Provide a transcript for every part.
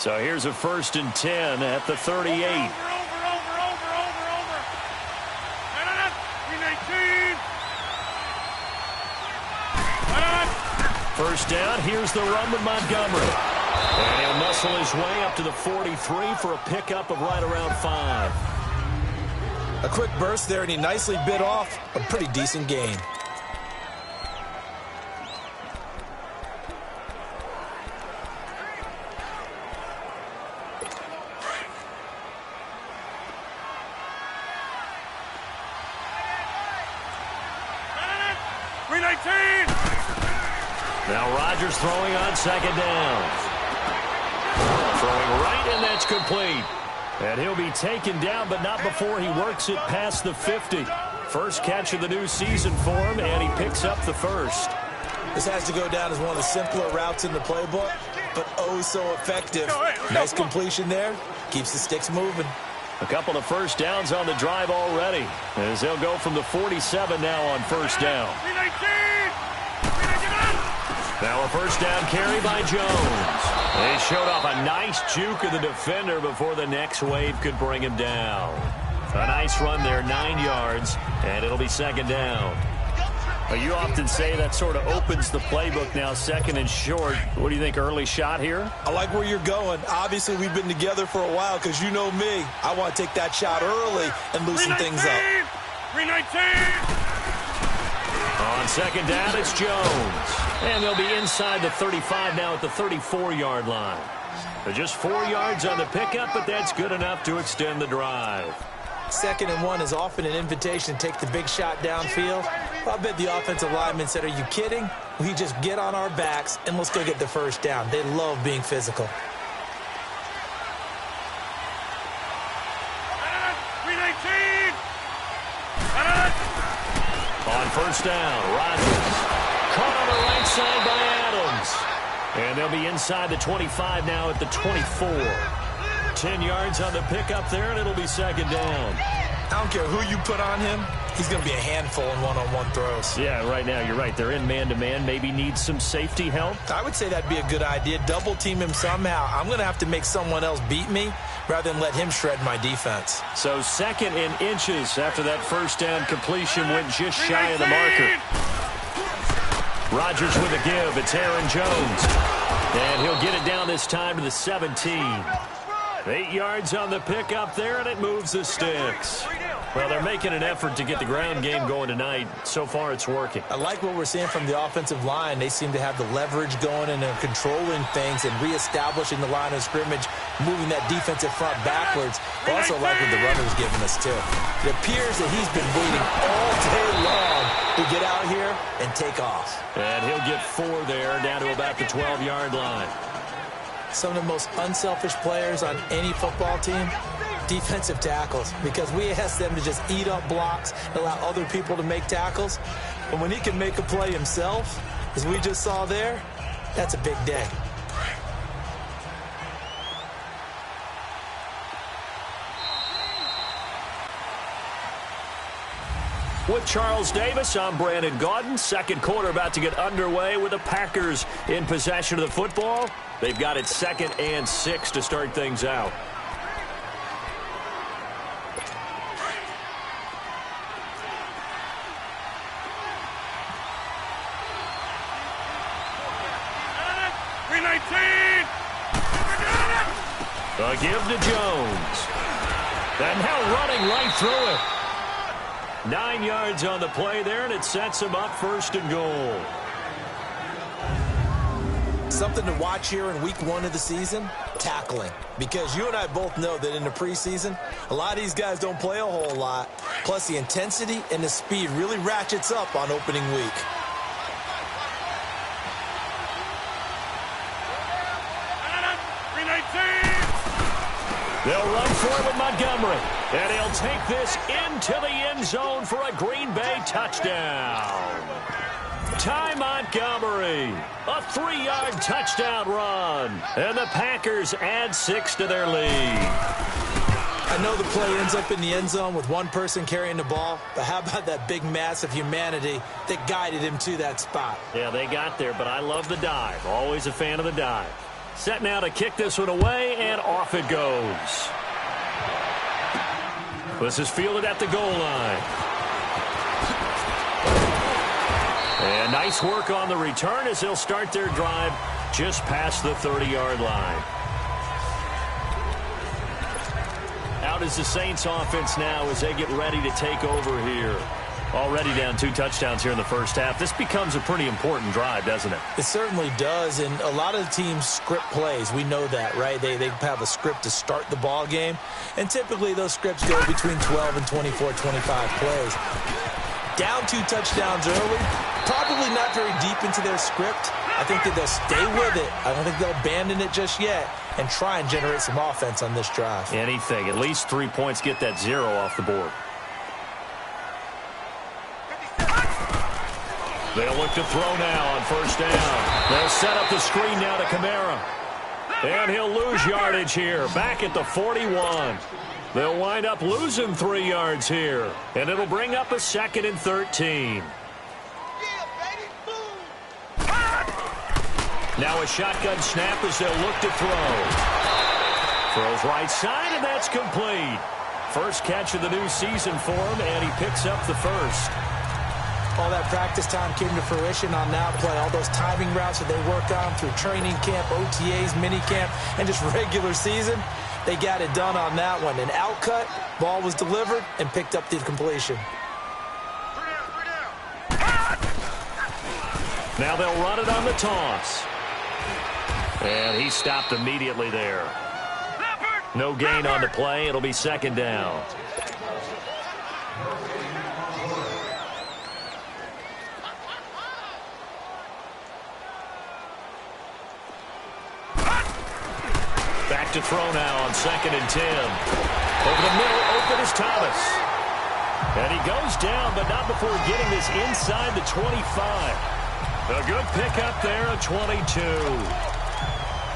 So here's a 1st and 10 at the 38. First down, here's the run with Montgomery. And he'll muscle his way up to the 43 for a pickup of right around 5. A quick burst there, and he nicely bit off a pretty decent gain. Now Rodgers throwing on 2nd down. Throwing right, and that's complete. And he'll be taken down, but not before he works it past the 50. First catch of the new season for him, and he picks up the first. This has to go down as one of the simpler routes in the playbook, but oh so effective. Nice completion there. Keeps the sticks moving. A couple of first downs on the drive already, as they'll go from the 47 now on first down. Now a first down carry by Jones. They showed off a nice juke of the defender before the next wave could bring him down. A nice run there, 9 yards, and it'll be 2nd down. Well, you often say that sort of opens the playbook now, 2nd and short. What do you think, early shot here? I like where you're going. Obviously, we've been together for a while because you know me. I want to take that shot early and loosen things up. 319! On 2nd down, it's Jones. And they'll be inside the 35 now at the 34-yard line. They're just 4 yards on the pickup, but that's good enough to extend the drive. 2nd and 1 is often an invitation to take the big shot downfield. I bet the offensive lineman said, "Are you kidding? We just get on our backs and let's go get the first down." They love being physical. On first down, Rodgers. Caught on the right side by Adams. And they'll be inside the 25 now at the 24. 10 yards on the pickup there, and it'll be 2nd down. I don't care who you put on him. He's going to be a handful in one-on-one throws. Yeah, right now, you're right. They're in man-to-man. Maybe needs some safety help. I would say that'd be a good idea. Double team him somehow. I'm going to have to make someone else beat me rather than let him shred my defense. So 2nd and inches after that first down completion went just shy of the marker. Rodgers with a give. It's Aaron Jones. And he'll get it down this time to the 17. 8 yards on the pickup there, and it moves the sticks. Well, they're making an effort to get the ground game going tonight. So far, it's working. I like what we're seeing from the offensive line. They seem to have the leverage going and they're controlling things and reestablishing the line of scrimmage, moving that defensive front backwards. I also like what the runner's giving us, too. It appears that he's been waiting all day long to get out here and take off. And he'll get 4 there, down to about the 12-yard line. Some of the most unselfish players on any football team, defensive tackles, because we ask them to just eat up blocks and allow other people to make tackles. But when he can make a play himself, as we just saw there, that's a big day. With Charles Davis, I'm Brandon Gaudin. 2nd quarter about to get underway with the Packers in possession of the football. They've got it 2nd and 6 to start things out. A give to Jones. And now running right through it. 9 yards on the play there, and it sets him up 1st and goal. Something to watch here in week 1 of the season, tackling. Because you and I both know that in the preseason, a lot of these guys don't play a whole lot. Plus, the intensity and the speed really ratchets up on opening week. They'll run for it with Montgomery. And he'll take this into the end zone for a Green Bay touchdown. Ty Montgomery, a 3-yard touchdown run. And the Packers add 6 to their lead. I know the play ends up in the end zone with one person carrying the ball, but how about that big mass of humanity that guided him to that spot? Yeah, they got there, but I love the dive. Always a fan of the dive. Set now to kick this one away, and off it goes. This is fielded at the goal line. And nice work on the return as they'll start their drive just past the 30-yard line. Out is the Saints offense now as they get ready to take over here. Already down 2 touchdowns here in the first half. This becomes a pretty important drive, doesn't it? It certainly does, and a lot of the teams script plays. We know that, right? They have a script to start the ball game, and typically those scripts go between 12 and 24, 25 plays. Down 2 touchdowns early, probably not very deep into their script. I think that they'll stay with it. I don't think they'll abandon it just yet and try and generate some offense on this drive. Anything. At least 3 points, get that 0 off the board. They'll look to throw now on first down. They'll set up the screen now to Kamara. And he'll lose yardage here, back at the 41. They'll wind up losing 3 yards here. And it'll bring up a 2nd and 13. Now a shotgun snap as they'll look to throw. Throws right side, and that's complete. First catch of the new season for him, and he picks up the first. All that practice time came to fruition on that play. All those timing routes that they work on through training camp, OTAs, mini camp, and just regular season, they got it done on that one. An outcut, ball was delivered, and picked up the completion. Now they'll run it on the toss. And he stopped immediately there. No gain on the play. It'll be 2nd down. Back to throw now on 2nd and 10. Over the middle, open is Thomas. And he goes down, but not before getting this inside the 25. A good pickup there at 22.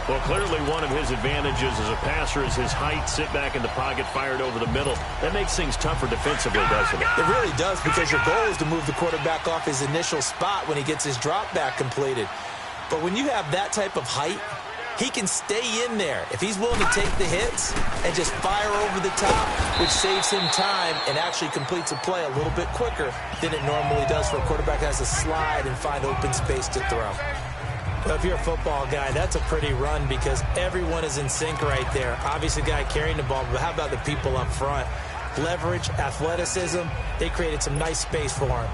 Well, clearly one of his advantages as a passer is his height. Sit back in the pocket, fired over the middle. That makes things tougher defensively, doesn't it? It really does, because your goal is to move the quarterback off his initial spot when he gets his drop back completed. But when you have that type of height, he can stay in there if he's willing to take the hits and just fire over the top, which saves him time and actually completes a play a little bit quicker than it normally does for a quarterback that has to slide and find open space to throw. Well, if you're a football guy, that's a pretty run because everyone is in sync right there. Obviously, the guy carrying the ball, but how about the people up front? Leverage, athleticism, they created some nice space for him.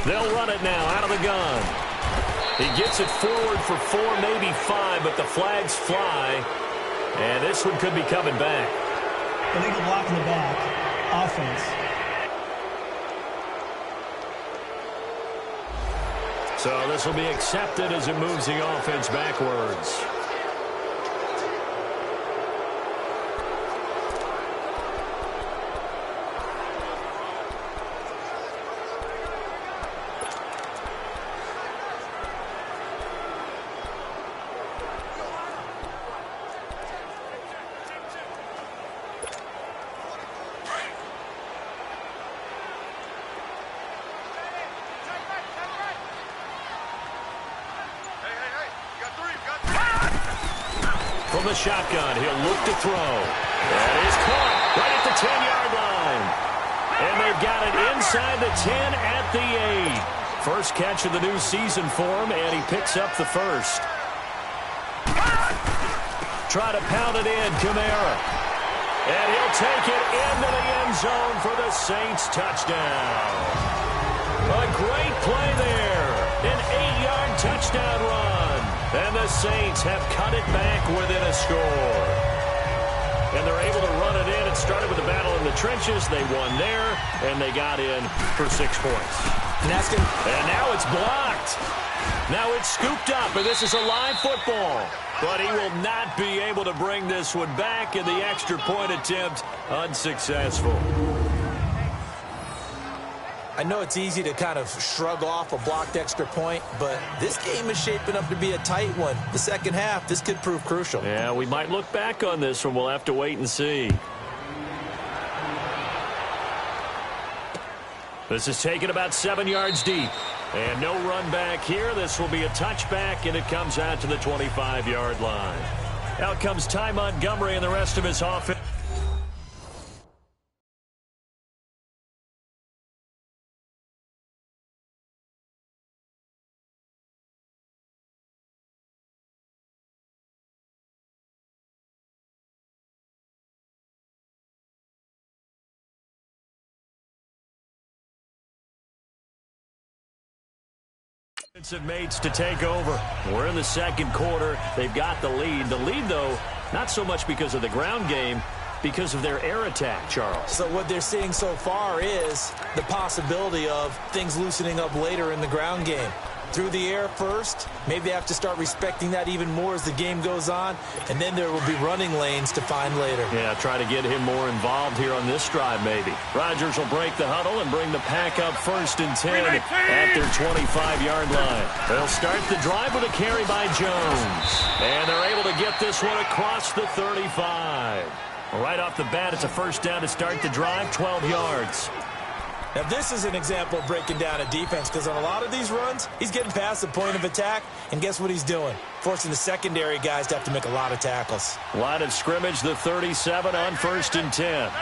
They'll run it now out of the gun. He gets it forward for 4, maybe 5, but the flags fly. And this one could be coming back. Illegal block in the back. Offense. So this will be accepted as it moves the offense backwards. From the shotgun, he'll look to throw. That is caught right at the 10-yard line. And they've got it inside the 10 at the 8. First catch of the new season for him, and he picks up the first. Try to pound it in, Kamara. And he'll take it into the end zone for the Saints touchdown. A great play there. An 8-yard touchdown run. And the Saints have cut it back within a score. And they're able to run it in. It started with a battle in the trenches. They won there, and they got in for 6 points. And now it's blocked. Now it's scooped up, and this is a live football. But he will not be able to bring this one back, and the extra point attempt unsuccessful. I know it's easy to kind of shrug off a blocked extra point, but this game is shaping up to be a tight one. The second half, this could prove crucial. Yeah, we might look back on this one. We'll have to wait and see. This is taken about 7 yards deep. And no run back here. This will be a touchback, and it comes out to the 25-yard line. Out comes Ty Montgomery and the rest of his offense. Mates to take over. We're in the second quarter. They've got the lead. The lead, though, not so much because of the ground game, because of their air attack, Charles. So what they're seeing so far is the possibility of things loosening up later in the ground game. Through the air first, maybe they have to start respecting that even more as the game goes on, and then there will be running lanes to find later. Yeah, try to get him more involved here on this drive maybe. Rodgers will break the huddle and bring the pack up 1st and 10 at their 25-yard line. They'll start the drive with a carry by Jones, and they're able to get this one across the 35. Right off the bat, it's a first down to start the drive, 12 yards. Now, this is an example of breaking down a defense because on a lot of these runs, he's getting past the point of attack, and guess what he's doing? Forcing the secondary guys to have to make a lot of tackles. Line of scrimmage, the 37 on 1st and 10.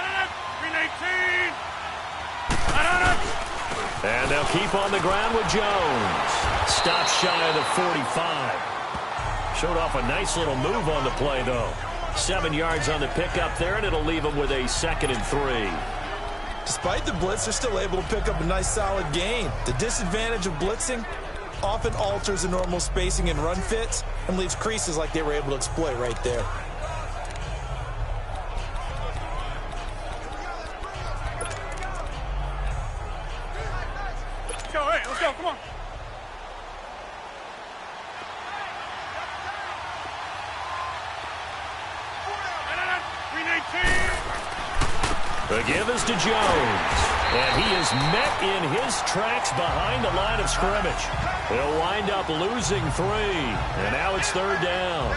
And they'll keep on the ground with Jones. Stops shy of the 45. Showed off a nice little move on the play, though. 7 yards on the pickup there, and it'll leave him with a 2nd and 3. Despite the blitz, they're still able to pick up a nice solid gain. The disadvantage of blitzing often alters the normal spacing and run fits and leaves creases like they were able to exploit right there. Let's go, hey, let's go, come on. The give is to Jones, and he is met in his tracks behind the line of scrimmage. He'll wind up losing 3, and now it's 3rd down.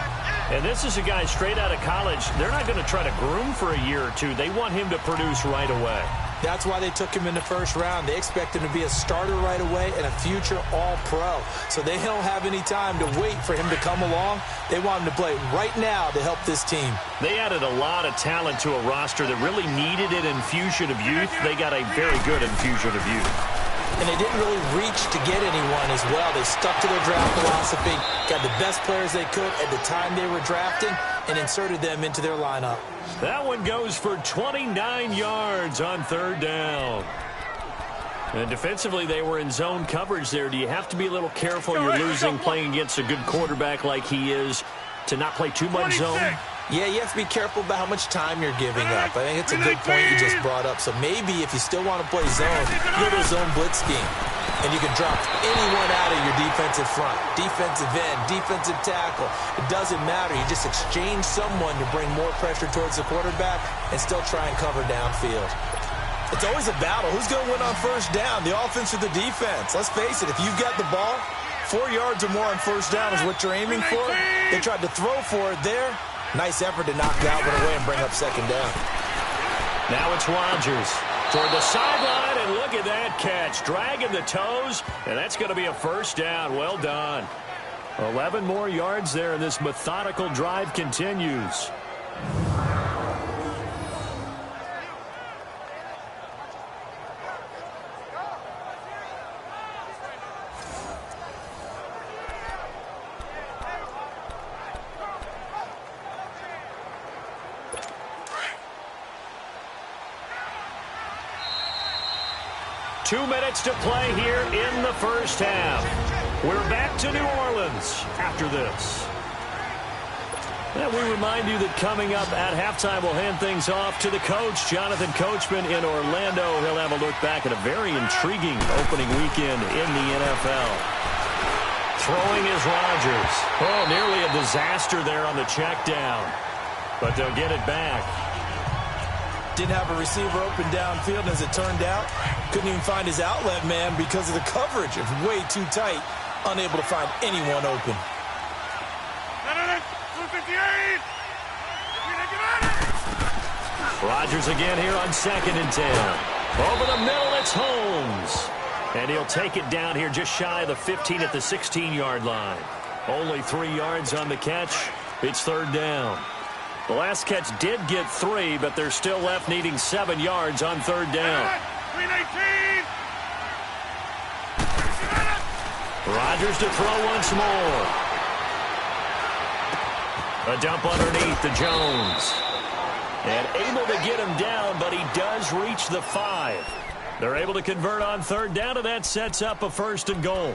And this is a guy straight out of college. They're not going to try to groom for a year or two. They want him to produce right away. That's why they took him in the first round. They expect him to be a starter right away and a future all-pro. So they don't have any time to wait for him to come along. They want him to play right now to help this team. They added a lot of talent to a roster that really needed an infusion of youth. They got a very good infusion of youth. And they didn't really reach to get anyone as well. They stuck to their draft philosophy, got the best players they could at the time they were drafting, and inserted them into their lineup. That one goes for 29 yards on 3rd down. And defensively, they were in zone coverage there. Do you have to be a little careful? You're losing playing against a good quarterback like he is to not play too much zone? Yeah, you have to be careful about how much time you're giving up. I think it's a good point you just brought up. So maybe if you still want to play zone, go to a zone blitz scheme. And you can drop anyone out of your defensive front, defensive end, defensive tackle. It doesn't matter. You just exchange someone to bring more pressure towards the quarterback and still try and cover downfield. It's always a battle. Who's going to win on 1st down, the offense or the defense? Let's face it, if you've got the ball, 4 yards or more on 1st down is what you're aiming for. They tried to throw for it there. Nice effort to knock that one away and bring up 2nd down. Now it's Rodgers toward the sideline, and look at that catch. Dragging the toes, and that's going to be a 1st down. Well done. 11 more yards there, and this methodical drive continues. Two minutes to play here in the first half. We're back to New Orleans after this. And we remind you that coming up at halftime, we'll hand things off to the coach, Jonathan Coachman in Orlando. He'll have a look back at a very intriguing opening weekend in the NFL. Throwing is Rodgers. Oh, nearly a disaster there on the check down. But they'll get it back. Didn't have a receiver open downfield, and as it turned out, couldn't even find his outlet man because of the coverage. It was way too tight, unable to find anyone open. Rodgers again here on 2nd and 10. Over the middle, it's Holmes. And he'll take it down here just shy of the 15 at the 16-yard line. Only 3 yards on the catch. It's 3rd down. The last catch did get 3, but they're still left needing 7 yards on 3rd down. Rodgers to throw once more. A dump underneath to Jones. And able to get him down, but he does reach the 5. They're able to convert on 3rd down, and that sets up a 1st and goal.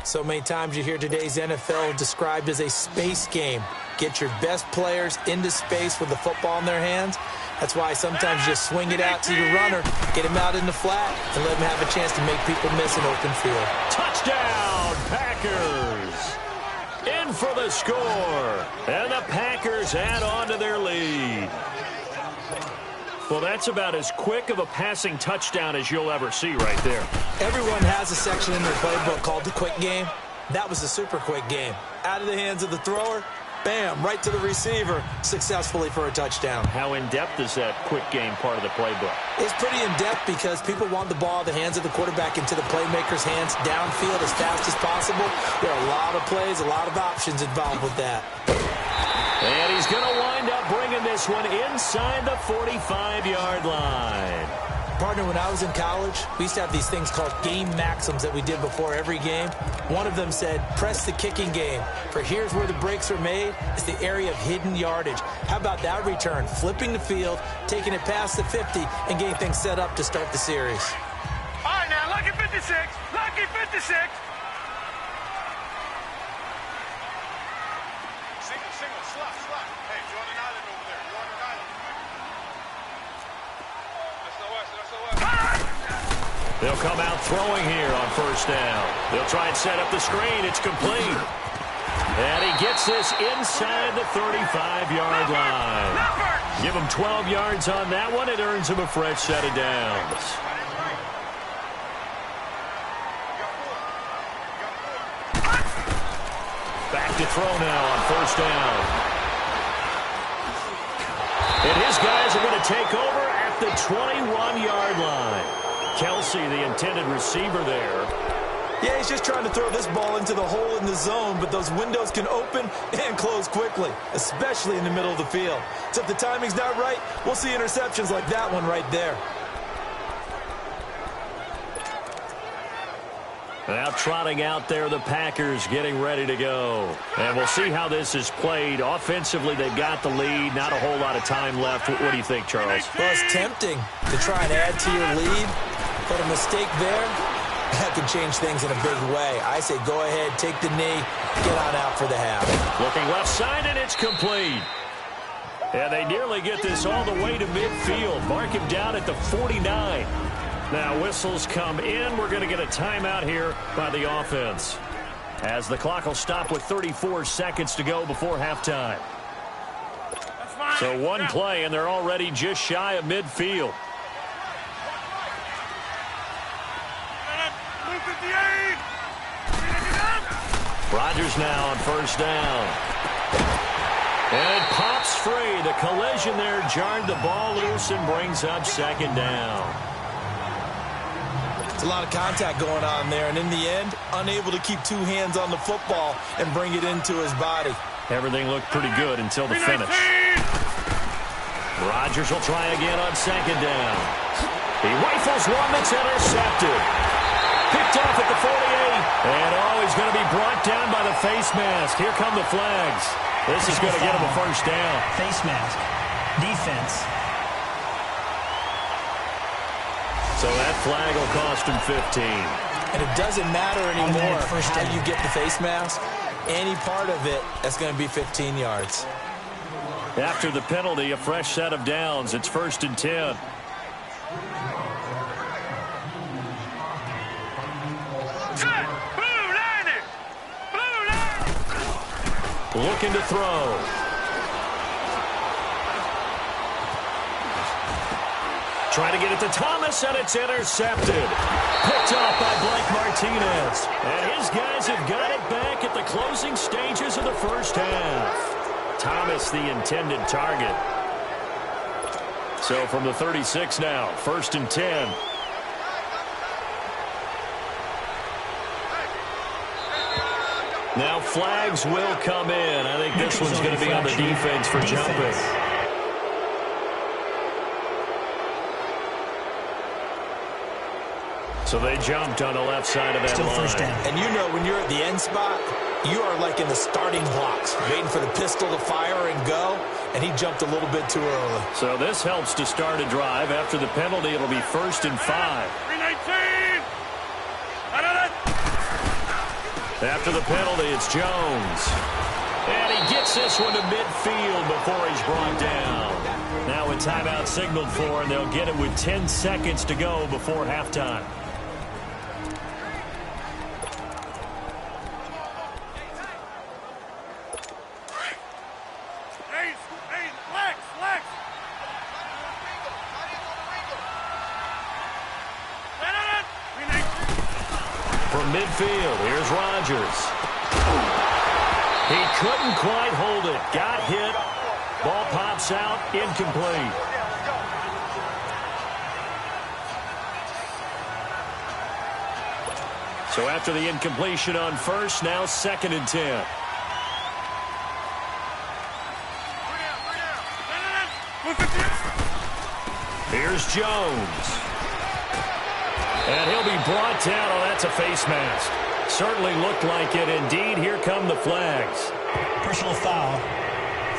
So many times you hear today's NFL described as a space game. Get your best players into space with the football in their hands. That's why sometimes you just swing it out to your runner, get him out in the flat, and let him have a chance to make people miss an open field. Touchdown, Packers! In for the score. And the Packers add on to their lead. Well, that's about as quick of a passing touchdown as you'll ever see right there. Everyone has a section in their playbook called the quick game. That was a super quick game. Out of the hands of the thrower, bam, right to the receiver, successfully for a touchdown. How in-depth is that quick game part of the playbook? It's pretty in-depth because people want the ball in the hands of the quarterback into the playmaker's hands downfield as fast as possible. There are a lot of plays, a lot of options involved with that. And he's going to wind up bringing this one inside the 45-yard line. Partner, when I was in college, we used to have these things called game maxims that we did before every game. One of them said, press the kicking game. For here's where the breaks are made. It's the area of hidden yardage. How about that return? Flipping the field, taking it past the 50, and getting things set up to start the series. All right, now, lucky 56. Lucky 56. Single, slot. Hey, Jordan Island over there. Jordan Island. They'll come out throwing here on 1st down. They'll try and set up the screen. It's complete. And he gets this inside the 35-yard line. Give him 12 yards on that one. It earns him a fresh set of downs. Back to throw now on 1st down. And his guys are going to take over at the 21-yard line. Kelsey, the intended receiver there. Yeah, he's just trying to throw this ball into the hole in the zone, but those windows can open and close quickly, especially in the middle of the field. So if the timing's not right, we'll see interceptions like that one right there. Now trotting out there, the Packers getting ready to go. And we'll see how this is played. Offensively, they've got the lead. Not a whole lot of time left. What do you think, Charles? Well, it's tempting to try and add to your lead, but a mistake there, that can change things in a big way. I say go ahead, take the knee, get on out for the half. Looking left side, and it's complete. And they nearly get this all the way to midfield. Mark him down at the 49. Now whistles come in. We're going to get a timeout here by the offense, as the clock will stop with 34 seconds to go before halftime. So one play, and they're already just shy of midfield. Rodgers now on 1st down. And it pops free. The collision there jarred the ball loose and brings up 2nd down. It's a lot of contact going on there, and in the end, unable to keep 2 hands on the football and bring it into his body. Everything looked pretty good until the finish. Rodgers will try again on 2nd down. He rifles one that's intercepted. Picked off at the 48. And he's going to be brought down by the face mask. Here come the flags. This is going to get him a 1st down. Face mask. Defense. So that flag will cost him 15. And it doesn't matter anymore how you get the face mask. Any part of it, that's going to be 15 yards. After the penalty, a fresh set of downs. It's 1st and 10. Looking to throw. Trying to get it to Thomas, and it's intercepted. Picked off by Blake Martinez. And his guys have got it back at the closing stages of the first half. Thomas, the intended target. So from the 36 now, 1st and 10. Now flags will come in. I think this one's going to be on the defense for jumping. So they jumped on the left side of that Still line. first down. And you know when you're at the end spot, you are like in the starting blocks, waiting for the pistol to fire and go, and he jumped a little bit too early. So this helps to start a drive. After the penalty, it'll be 1st and 5. 319! After the penalty, it's Jones. And he gets this one to midfield before he's brought down. Now a timeout signaled for, and they'll get it with 10 seconds to go before halftime. From midfield, here's Rodgers. He couldn't quite hold it. Got hit. Ball pops out. Incomplete. So after the incompletion on first, now 2nd and 10. Here's Jones. And he'll be brought down. Oh, that's a face mask. Certainly looked like it. Indeed, here come the flags. Personal foul.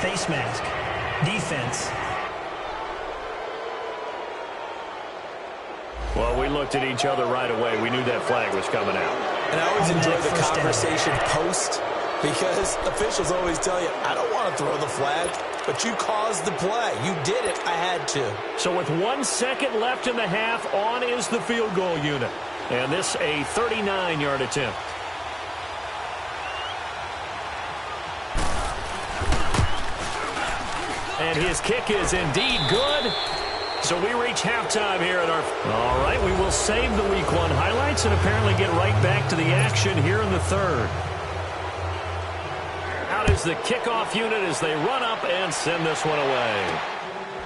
Face mask. Defense. Well, we looked at each other right away. We knew that flag was coming out. And I always enjoy the conversation post, because officials always tell you, I don't want to throw the flag, but you caused the play. You did it. I had to. So with 1 second left in the half, on is the field goal unit. And this a 39-yard attempt. And his kick is indeed good. So we reach halftime here at our... All right, we will save the Week 1 highlights and apparently get right back to the action here in the third. Out is the kickoff unit as they run up and send this one away.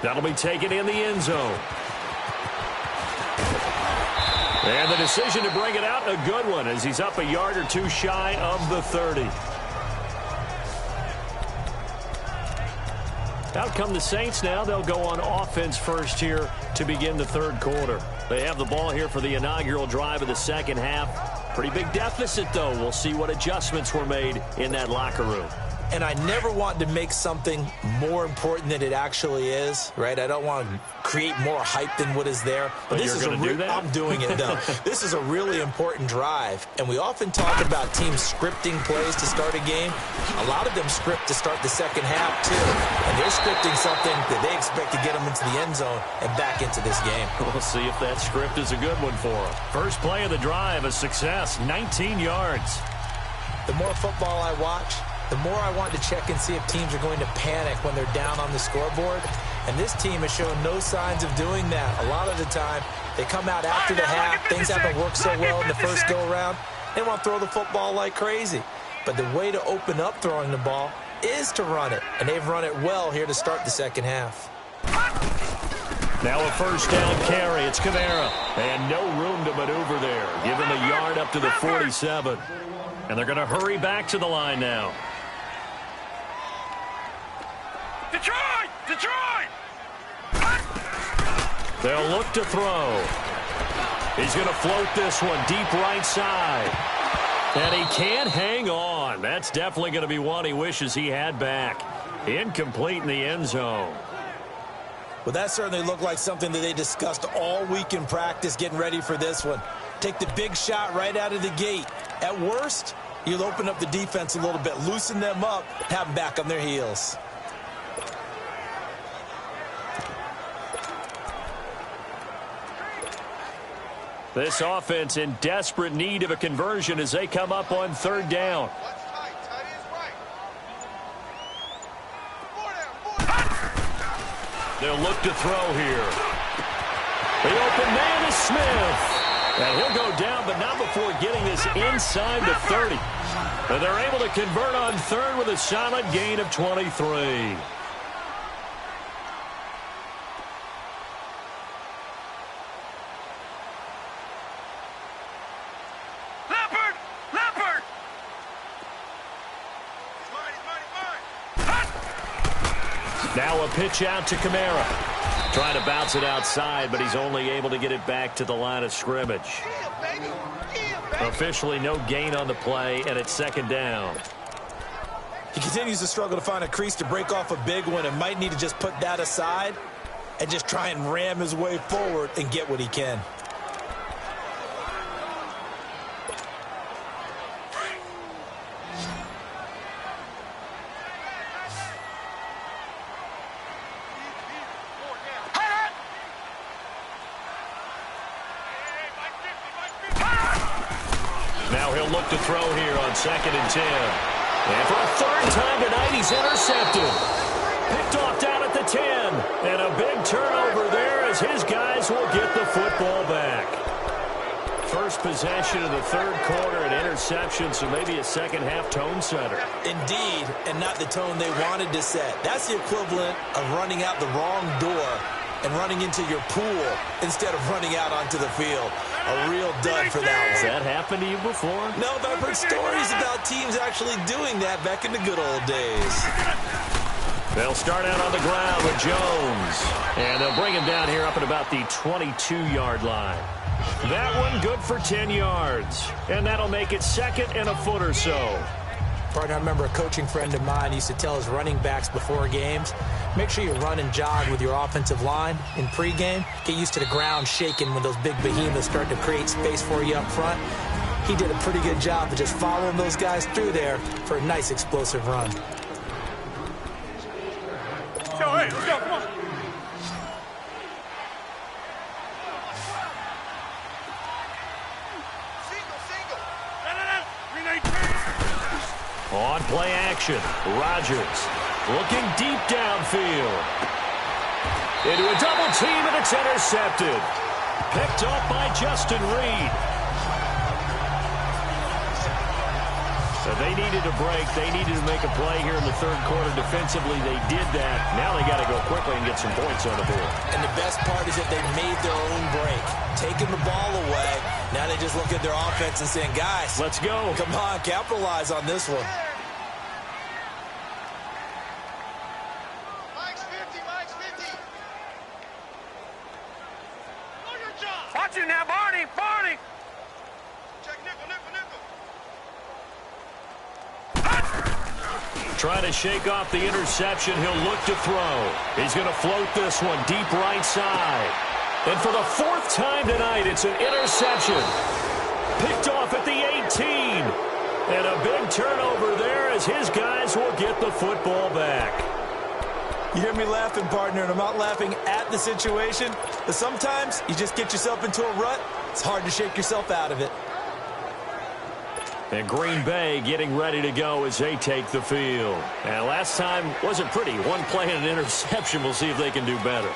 That'll be taken in the end zone. And the decision to bring it out, a good one, as he's up a yard or two shy of the 30. Out come the Saints now. They'll go on offense first here to begin the third quarter. They have the ball here for the inaugural drive of the second half. Pretty big deficit, though. We'll see what adjustments were made in that locker room. And I never want to make something more important than it actually is, right? I don't want to create more hype than what is there. But this is do that? I'm doing it, though. This is a really important drive. And we often talk about teams scripting plays to start a game. A lot of them script to start the second half, too. And they're scripting something that they expect to get them into the end zone and back into this game. We'll see if that script is a good one for them. First play of the drive, a success, 19 yards. The more football I watch, the more I want to check and see if teams are going to panic when they're down on the scoreboard. And this team has shown no signs of doing that. A lot of the time, they come out after the half. Things haven't worked so well in the first go-around. They want to throw the football like crazy. But the way to open up throwing the ball is to run it. And they've run it well here to start the second half. Now a first down carry. It's Kamara. And no room to maneuver there. Give him a yard up to the 47. And they're going to hurry back to the line now. Detroit! Detroit! They'll look to throw. He's going to float this one deep right side. And he can't hang on. That's definitely going to be one he wishes he had back. Incomplete in the end zone. Well, that certainly looked like something that they discussed all week in practice getting ready for this one. Take the big shot right out of the gate. At worst, you'll open up the defense a little bit, loosen them up, have them back on their heels. This offense in desperate need of a conversion as they come up on third down. They'll look to throw here. The open man is Smith. And he'll go down, but not before getting this inside the 30. And they're able to convert on third with a solid gain of 23. Now a pitch out to Kamara. Trying to bounce it outside, but he's only able to get it back to the line of scrimmage. Officially no gain on the play, and it's second down. He continues to struggle to find a crease to break off a big one and might need to just put that aside and just try and ram his way forward and get what he can. Now he'll look to throw here on 2nd and 10. And for a third time tonight, he's intercepted. Picked off down at the 10. And a big turnover there as his guys will get the football back. First possession of the third quarter, an interception, so maybe a second-half tone setter. Indeed, and not the tone they wanted to set. That's the equivalent of running out the wrong door and running into your pool instead of running out onto the field. A real dud for that one. Has that happened to you before? No, but I've heard stories about teams actually doing that back in the good old days. They'll start out on the ground with Jones. And they'll bring him down here up at about the 22-yard line. That one good for 10 yards. And that'll make it second and a foot or so. Partner, I remember a coaching friend of mine used to tell his running backs before games, make sure you run and jog with your offensive line in pregame. Get used to the ground shaking when those big behemoths start to create space for you up front. He did a pretty good job of just following those guys through there for a nice explosive run. Yo, hey, let's go, come on. On play action, Rodgers looking deep downfield. Into a double team, and it's intercepted. Picked off by Justin Reed. So they needed a break. They needed to make a play here in the third quarter. Defensively, they did that. Now they got to go quickly and get some points on the board. And the best part is that they made their own break. Taking the ball away. Now they just look at their offense and saying, guys, let's go. Come on, capitalize on this one. Watch you now, Barney, Barney. Check nickel, nickel, nickel. Trying to shake off the interception. He'll look to throw. He's going to float this one deep right side. And for the fourth time tonight, it's an interception. Picked off at the 18. And a big turnover there as his guys will get the football back. You hear me laughing, partner, and I'm not laughing at the situation, but sometimes you just get yourself into a rut. It's hard to shake yourself out of it. And Green Bay getting ready to go as they take the field. And last time wasn't pretty. One play and an interception. We'll see if they can do better.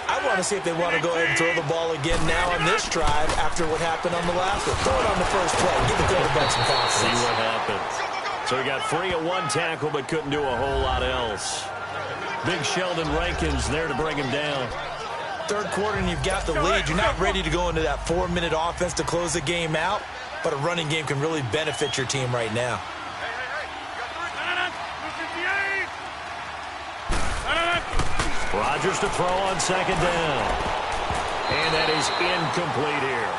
I want to see if they want to go ahead and throw the ball again now on this drive after what happened on the last one. Throw it on the first play. Give the quarterback some confidence. See what happens. So he got 3 of 1 tackle, but couldn't do a whole lot else. Big Sheldon Rankins there to bring him down. Third quarter and you've got the lead. You're not ready to go into that 4-minute offense to close the game out, but a running game can really benefit your team right now. Rodgers to throw on second down. And that is incomplete here.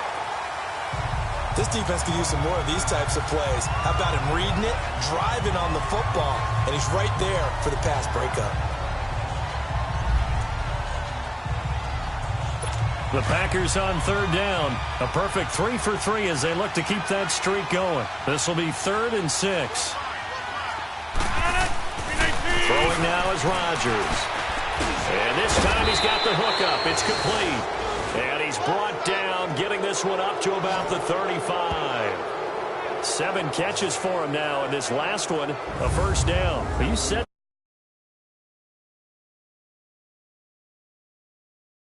This defense could use some more of these types of plays. How about him reading it, driving on the football, and he's right there for the pass breakup. The Packers on third down. A perfect 3 for 3 as they look to keep that streak going. This will be 3rd and 6. Throwing now is Rodgers. And this time he's got the hookup. It's complete. And he's brought down, getting this one up to about the 35. 7 catches for him now, and this last one, a first down. Are you set?